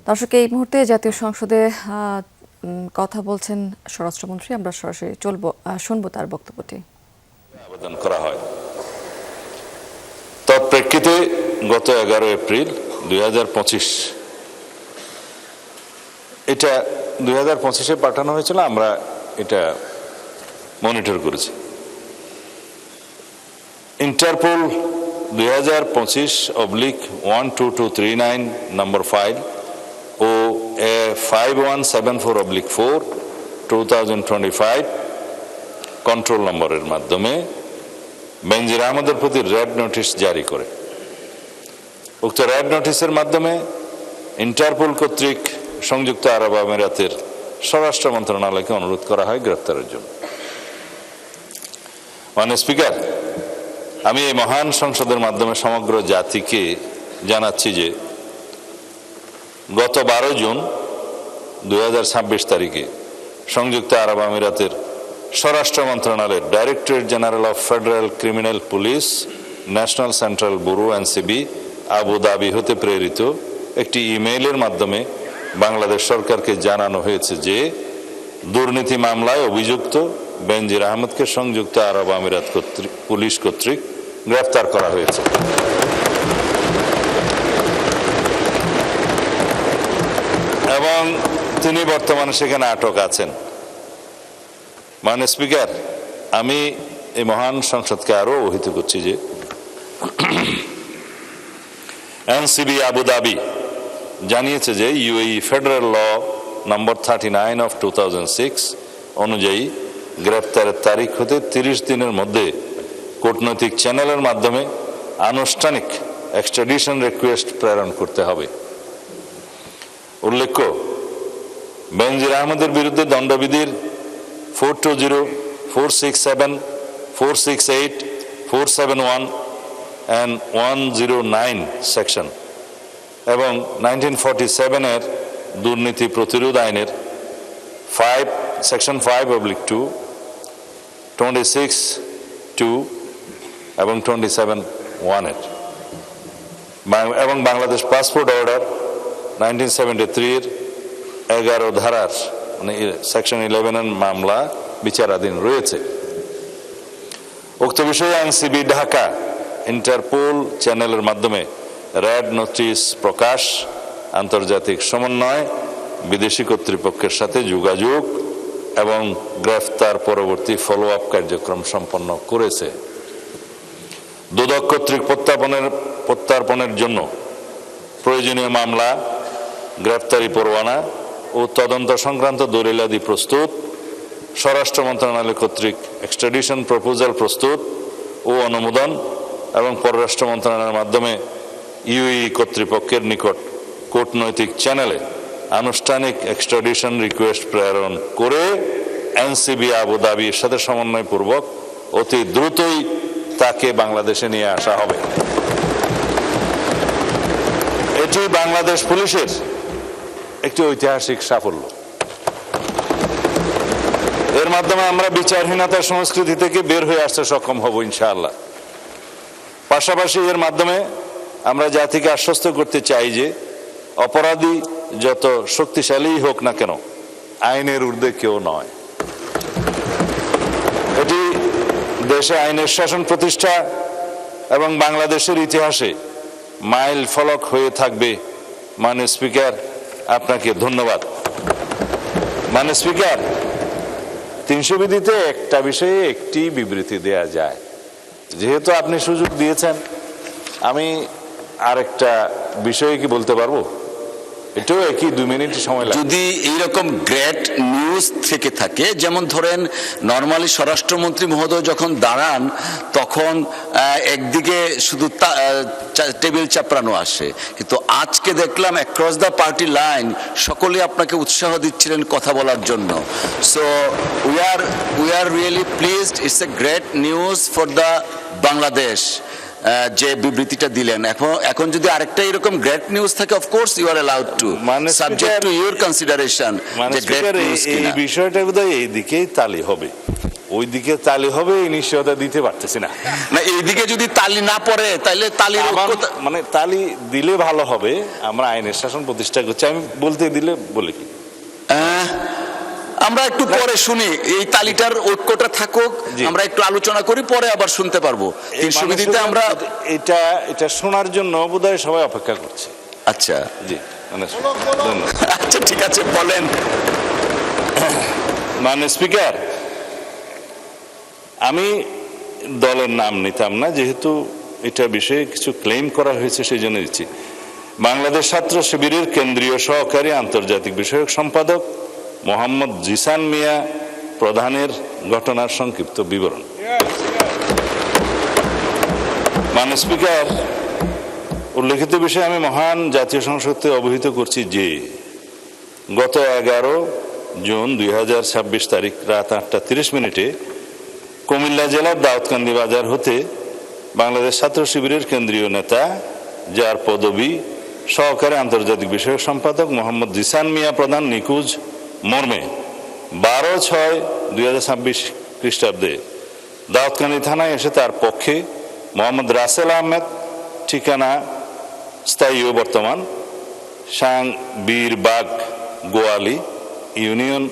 দর্শক, এই মুহূর্তে জাতীয় সংসদে কথা বলছেন স্বরাষ্ট্রমন্ত্রী। আমরা সরাসরি শুনবো তার বক্তব্যটি। আবেদন করা হয়। তৎপ্রেক্ষিতে গত 11 এপ্রিল 2025 এটা 2025-এ পাঠানো হয়েছিল। আমরা এটা মনিটর করেছি। ইন্টারপোল 2025/12239 নম্বর ফাইল ও 5174/4 2025 কন্ট্রোল নম্বরের মাধ্যমে বেনজির আহমেদের প্রতি রেড নোটিশ জারি করে। উক্ত রেড নোটিশের মাধ্যমে ইন্টারপোল কর্তৃক সংযুক্ত আরব আমিরাতের স্বরাষ্ট্র মন্ত্রণালয়কে অনুরোধ করা হয় গ্রেপ্তারের জন্য। মাননীয় স্পিকার, আমি এই মহান সংসদের মাধ্যমে সমগ্র জাতিকে জানাচ্ছি যে গত 12 জুন 2026 তারিখে সংযুক্ত আরব আমিরাতের স্বরাষ্ট্র মন্ত্রণালয়ের directorate general of federal criminal police national central bureau NCB Abu Dhabi হতে প্রেরিত একটি ইমেইলের মাধ্যমে বাংলাদেশ সরকারকে জানানো হয়েছে যে দুর্নীতি মামলায় অভিযুক্ত বেনজির আহমেদকে সংযুক্ত আরব আমিরাত পুলিশ কর্তৃক গ্রেফতার করা হয়েছে এবং তিনি বর্তমানে সেখানে আটক আছেন। মাননীয় স্পিকার, আমি এই মহান সংসদকে আরো অবহিত করছি যে এনসিবি আবু ধাবি জানিয়েছে যে UAE federal law number 39 of 2006 অনুযায়ী গ্রেফতারের তারিখ হতে 30 দিনের মধ্যে কূটনৈতিক চ্যানেলের মাধ্যমে আনুষ্ঠানিক এক্সট্রাডিশন রিকোয়েস্ট প্রেরণ করতে হবে। উল্লেখ্য, বেনজির আহমেদের বিরুদ্ধে দণ্ডবিধির 420, 467, 468, 471 and 109 সেকশন এবং 1947-এর দুর্নীতি প্রতিরোধ আইনের সেকশন 5/2, 26(2) এবং 27(1) এবং বাংলাদেশ পাসপোর্ট অর্ডার 1973-এর 11 ধারার মানে সেকশন 11-এর মামলা বিচারাধীন রয়েছে। উক্ত বিষয়ে এনসিবি ঢাকা ইন্টারপোল চ্যানেলের মাধ্যমে রেড নোটিশ প্রকাশ, আন্তর্জাতিক সমন্বয়, বিদেশি কর্তৃপক্ষের সাথে যোগাযোগ এবং গ্রেফতার পরবর্তী ফলো আপ কার্যক্রম সম্পন্ন করেছে। দুদক কর্তৃক প্রত্যার্পণের জন্য প্রয়োজনীয় মামলা, গ্রেফতারি পরোয়ানা ও তদন্ত সংক্রান্ত দলিলাদি প্রস্তুত, স্বরাষ্ট্র মন্ত্রণালয় কর্তৃক এক্সট্রাডিশন প্রপোজাল প্রস্তুত ও অনুমোদন এবং পররাষ্ট্র মন্ত্রণালয়ের মাধ্যমে ইউএই কর্তৃপক্ষের নিকট কূটনৈতিক চ্যানেলে আনুষ্ঠানিক এক্সট্রাডিশন রিকোয়েস্ট প্রেরণ করে এনসিবি আবু ধাবির সাথে সমন্বয়পূর্বক অতি দ্রুতই তাকে বাংলাদেশে নিয়ে আসা হবে। এটি বাংলাদেশ পুলিশের একটি ঐতিহাসিক সাফল্য। এর মাধ্যমে আমরা বিচারহীনতার সংস্কৃতি থেকে বের হয়ে আসতে সক্ষম হব ইনশাআল্লাহ। পাশাপাশি এর মাধ্যমে আমরা জাতিকে আশ্বস্ত করতে চাই যে অপরাধী যত শক্তিশালী হোক না কেন, আইনের ঊর্ধ্বে কেউ নয়। এটি দেশে আইনের শাসন প্রতিষ্ঠা এবং বাংলাদেশের ইতিহাসে মাইল ফলক হয়ে থাকবে। মাননীয় স্পিকার, আপনাকে ধন্যবাদ। মাননীয় স্পিকার, 300 বিধিতে একটা বিষয়ে একটি বিবৃতি দেয়া যায়। যেহেতু আপনি সুযোগ দিয়েছেন, আমি আরেকটা বিষয়ে কি বলতে পারবো? এটাও একই 2 মিনিট সময় লাগে। যদি এইরকম গ্রেট নিউজ থেকে থাকে, যেমন ধরেন নর্মালি স্বরাষ্ট্রমন্ত্রী মহোদয় যখন দাঁড়ান তখন একদিকে শুধু টেবিল চাপড়ানো আসে, কিন্তু আজকে দেখলাম অ্যাক্রস দ্য পার্টি লাইন সকলে আপনাকে উৎসাহ দিচ্ছিলেন কথা বলার জন্য। So we are really pleased. It's a great news for the Bangladesh যে বিবৃতিটা দিলেন। এখন যদি আরেকটা এরকম গ্রেট নিউজ থাকে, of course you are allowed to, subject to your consideration যে গ্রেট নিউজ কিনা। এই বিষয়টা বোধহয় এই দিকেই তালি হবে। ওইদিকে তালি হবে এই নিশ্চয়তা দিতে পারতেছি না। না, এইদিকে যদি তালি না পড়ে তাহলে তালির ঐক্যতা মানে তালি দিলে ভালো হবে, আমরা আইনের শাসন প্রতিষ্ঠা করছি, আমি বলতে দিলে বলে কি আমরা একটু পরে শুনি, এই তালিটার ঐক্যটা থাকুক, জি। আমরা একটু আলোচনা করি, পরে আবার শুনতে পারবো। এই সুবিধিতে আমরা এটা শোনার জন্য বোধহয় সবাই অপেক্ষা করছে। আচ্ছা জি মানে ধন্যবাদ। আচ্ছা ঠিক আছে, বলেন। মাননীয় স্পিকার, আমি দলের নাম নিতাম না, যেহেতু এটা বিষয়ে কিছু ক্লেম করা হয়েছে সেই জন্য দিচ্ছি। বাংলাদেশ ছাত্র শিবিরের কেন্দ্রীয় সহকারী আন্তর্জাতিক বিষয়ক সম্পাদক মোহাম্মদ জিসান মিয়া প্রধানের ঘটনার সংক্ষিপ্ত বিবরণ। মাননীয় স্পিকার, উল্লেখিত বিষয়ে আমি মহান জাতীয় সংসদকে অবহিত করছি যে গত 11 জুন 2026 তারিখ রাত 8:30 কুমিল্লা জেলার দাউদকান্দি বাজার হতে বাংলাদেশ ছাত্র শিবিরের কেন্দ্রীয় নেতা, যার পদবি সহকারী আন্তর্জাতিক বিষয়ক সম্পাদক মোহাম্মদ জিসান মিয়া প্রধান নিখোঁজ মর্মে 12/6/2026 খ্রিস্টাব্দে দাউদকান্দি থানায় এসে তার পক্ষে মোহাম্মদ রাসেল আহমেদ, ঠিকানা স্থায়ী ও বর্তমান, সাং বীরবাগ গোয়ালি ইউনিয়ন